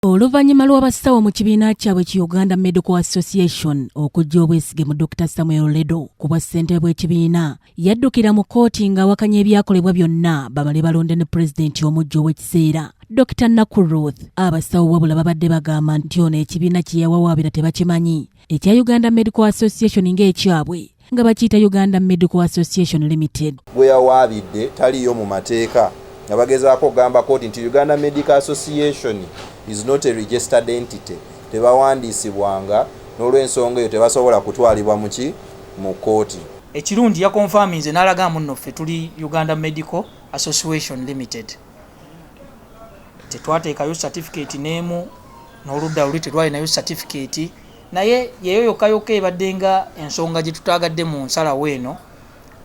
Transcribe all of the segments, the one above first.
Oluvannyuma lw'abasawo mu kibiina kyabwe ki Uganda Medical Association okujja obwesigye mu Dr. Samuel Oledo ku bwa ssentebe bw'ekibiina yaddukira mu kkooti ng'awakanya ebyakolebwa byonna bamale balonde ne pulezidenti omujja ow'ekiseera Dr.Nakku Ruth. Abasawo wabula babadde bagamba nti ono ekibiina kye yawawaabira tebakimanyi ekya Uganda Medical Association ng'ekyabwe nga bakiyita Uganda Medical Association Limited. Gwe yawaabidde taliyo mu mateeka abagezaako okugamba kkooti nti Uganda Medical Association is not a registered entity. Tebawandiisibwanga n'olw'ensonga eyo tebasobola kutwalibwa mu kkooti. Ekirundi yakonfaminze n'alaga munno ffe tuli Uganda Medical Association Limited. Tetwateekayo certificate n'emu n'oludda luli tetwalinayo certificate naye yeyo yokka ebadde nga ensonga gye tutaagadde mu nsala weeno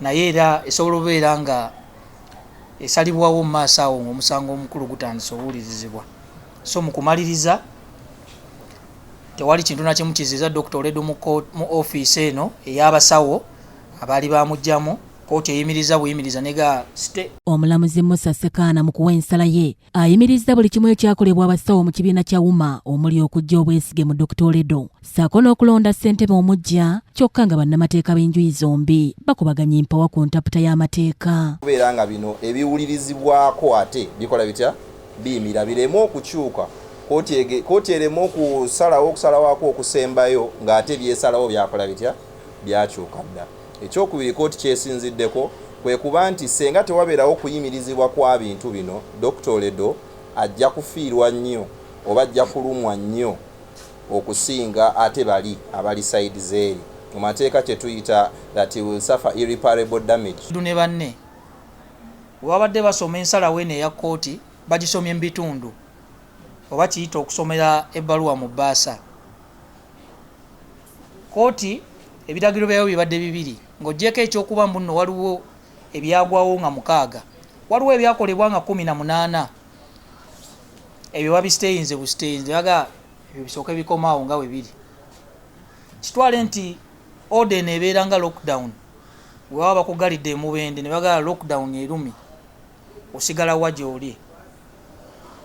naye era esobola obeera nga esalibwawo mu maaso awo ng'omusango omukulu gutandise obuwulirizibwa. So mu kumaliriza tewali kintu na kimu kiziza Dr. Oledo mu ofiisi eno ey'abasawo abaali bamugjamu kkooti eyimiriza buyimiriza nega site. Omulamuzi Musa Ssekaana mu kuwa ensala ye ayimiriza buli kimu ekyakolebwa abasawo mu kibiina kya UMA omuli okujja obwesigye mu Dr. Oledo saako n'okulonda ssentebe omujja kyokka nga bannamateeka b'enjuyi zombi bakubaganya empawa ku ntaputa y'amateeka. Kubeera nga bino ebiwulirizibwako ate bikola bitya biyimira biremu okukyuka kkooti eremu okusalawaako okusembayo ng'ate byesalawo byakola bitya byakyuka dda. Ekyokubiri kkooti kyesinziddeko kwe kuba nti senga tewabeerawo okuyimirizibwa kwa bintu bino Dr. Oledo ajja kufiirwa nnyo oba ajja kulumwa nnyo okusinga ate bali abali side zeeri mu mateeka kye tuyita that he will suffer irreparable damage. Ne banne wabadde basoma ensala weeno eya kkooti bagisomye mu bitundu oba kiyita okusomera ebbaluwa mu bbaasa. Kkooti ebiragiro byayo bibadde bibiri ng'oggyeko ekyokuba mbuno waliwo ebyagwawo nga 6 waliwo ebyakolebwa nga 18 ebyo babisiteyinze busiteyinze baga ebyo bisooka bikomaawo nga we biri. Kitwale nti ode nebeera nga lockdown we baba bakugalidde emubende ne bagala lockdown erumi osigala wa gy'oli.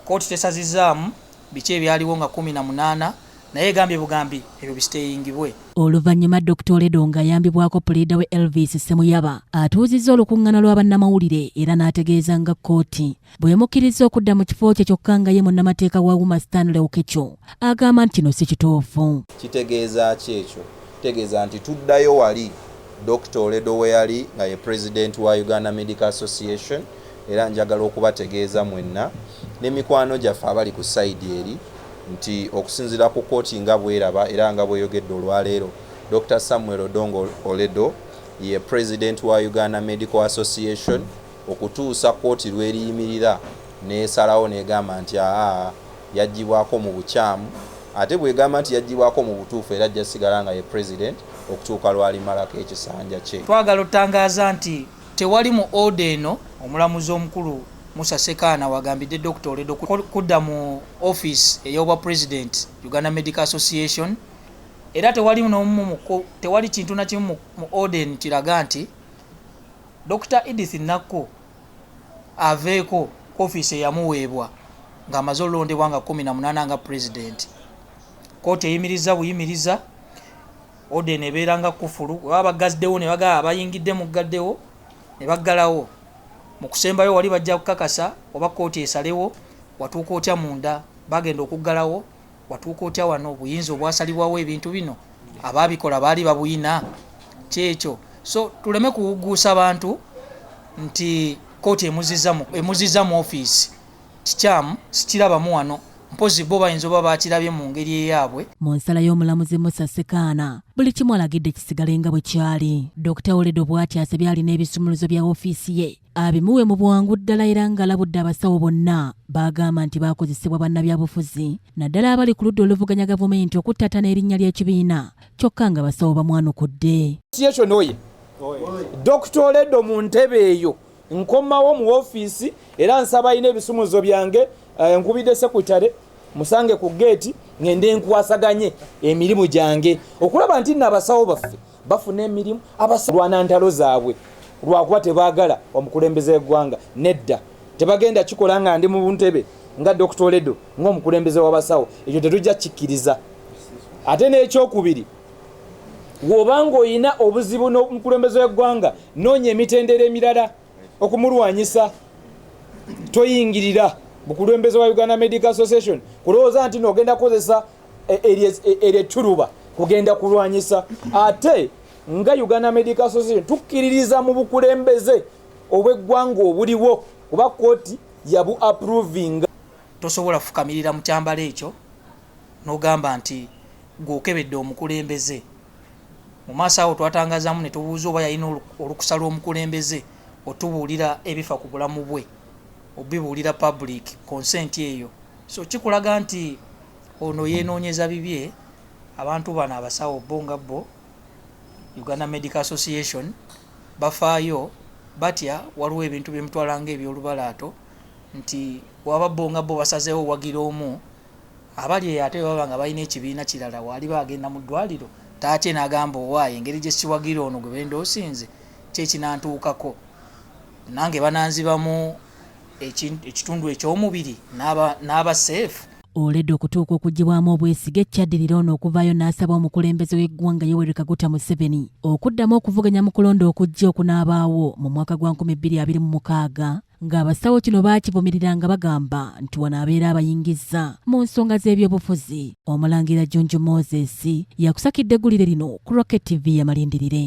Kkooti tesazizaamu biki ebyaliwo nga 18 naye egambye bugambi ebyo bisiteyingibwe. Oluvannyuma Dr. Oledo ng'ayambibwako Oledo Elvis Ssemuyaba atuuzizza olukuŋŋaana lw'abannamawulire era n'ategeeza nga kkooti bwemukkiriza okudda mu kifo kye kyokka nga ye munnamateeka wa UMA Stanley Okechyo agamba nti kino si kituufu. Kitegeeza ki ekyo? Kitegeeza nti tuddayo wali Dr. Oledo we yali nga ye pulezidenti wa Uganda Medical Association era njagala okubategeeza mwenna n'emikwano gyaffe abali ku sayidi eri nti okusinziira ku kkooti nga bweraba era nga bweyogedde olwaleero Dr. Samuel Oledo ye president wa Uganda Medical Association okutuusa kkooti lweriyimirira n'esalawo n'egamba nti yaggyibwako mu bukyamu ate bw'egamba nti yaggyibwako mu butuufu era ajja sigala nga ye president okutuuka lwalimalako ekisanja kye. Twagala otangaaza nti tewali mu ode eno omulamuzi omukulu Musa Ssekaana wagambidde Dr. Oledo kudda mu office ey'obwa president Uganda Medical Association era tewali kintu na kimu mu ode kiraga nti Dr. Nakku aveeko ku office eyamuweebwa ng'amaze olondebwa nga 18 nga president. Kkooti eyimiriza buyimiriza ode nebeera nga kufulu baba bagazdewo ne baga abayingidde mu gaddewo ne baggalawo mu kusembayo wali bajja kukakasa oba kkooti esalewo watuuka otya munda bagenda okuggalawo watuuka otya wano obuyinza obwasalibwawo ebintu bino abaabikola baali babuyina kyekyo. So tuleme kuwugguusa bantu nti kkooti emuzizza mu ofiisi kikyamu sikirabamu wano mpozi bo bayinza oba bakirabye mu ngeri eyaabwe. Mu nsala y'omulamuzi Musa Ssekaana buli kimu alagidde kisigale nga bwe kyali. Dr. Oledo bw'ati asabye alina ebisumuluzo bya ofiisi ye abimuwe mu bwangu ddala era ng'alabudde abasawo bonna baagamba nti baakozesebwa bannabyabufuzi naddala abali ku ludda oluvuganya gavumenti okuttattana erinnya ly'ekibiina kyokka nga basawo bamwanukudde. Dr. Oledo mu ntebe eyo nkomawo mu ofiisi era nsaba alina ebisumuluzo byange nkubidde sekretary musange ku gate ngende nkwasaganye emirimu gyange okulaba nti n'abasawo baffe bafuna emirimu abasalwana ntalo zaabwe lwakuba tebaagala omukulembeze gwanga nedda tebagenda kikola nga ndi mu ntebe nga Dr. Oledo ng'omukulembeze w'abasawo ekyo tetujja kikkiriza. Ate n'ekyokubiri, bw'obanga oyina obuzibu n'omukulembeze w'eggwanga noonya emitendera emirala okumulwanyisa. Toyingirira bukulembeze wa Uganda Medical Association kulowooza nti n'ogenda kukozesa eryetuluba kugenda kulwanyisa. Ate nga Uganda Medical Association tukkiririza mu bukulembeze obw'eggwanga obuliwo kuba kkooti yabu approving. Tosobola kufukamirira mu kyambalo ekyo n'ogamba nti gw'okebedde omukulembeze. Mu maaso awo twatangazamu ne tubuuza oba yalina olukusa lw'omukulembeze otubuulira ebifa ku bulamu bwe obibuulira public consent eyo. So kikulaga nti ono yeenoonyeza bibye. Abantu bano abasawo bo nga bo Uganda Medical Association bafaayo batya waliwo ebintu byemutwala ng'ebyolubalaato nti waba bo nga bo basazeewo wagira omu abali eyo ate baba nga balina ekibiina kirala waali bagenda mu ddwaliro taate n'agamba owaaye engeri gye siwagira ono gwe benda osinze kyekinantuukako nange bananzibamu ekitundu eky'omubiri n'aba safe. Oledo okutuuka okuggyibwamu obwesige kyaddirira ono okuvaayo n'asaba omukulembeze w'eggwanga Yoweri Kaguta Museveni okuddamu okuvuganya mu kulonda okujja okunaabaawo mu mwaka gwa 2026 ng'abasawo kino baakivumirira nga bagamba nti wano abeera abayingizza mu nsonga z'ebyobufuzi. Omulangira Junju Moses yakusakidde eggulire lino ku Rocket TV y'amalindirire.